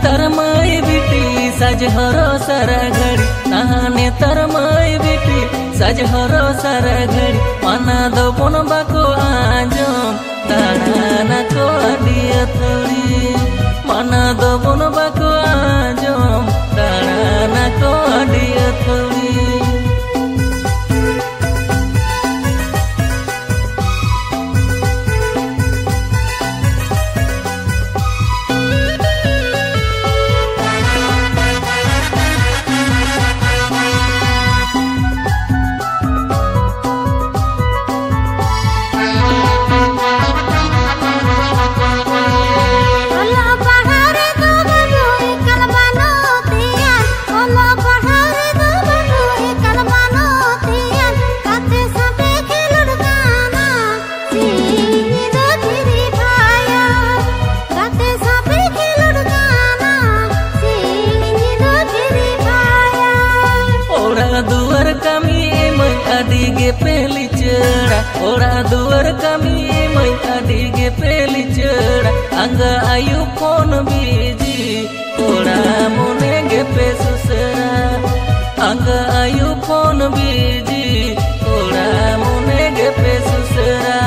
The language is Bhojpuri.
तरमाई बिटी सज हरो सारा घड़ी नहाने तरमाई बिटी सज हरो सारा घड़ी मना दो बोन बाको आंजम ताना को दिया थोड़ी मना दो बोन बाको आंजम ताना को दिया थोड़ी दुआर कमी मैं अडिगे पेली चढ़ा ओरा दुआर कमी मैं अडिगे पेली चढ़ा अंग आयु फोन बीजी ओरा मोने गे पे सुसरा अंग आयु फोन बीजी ओरा मोने गे पे सुसरा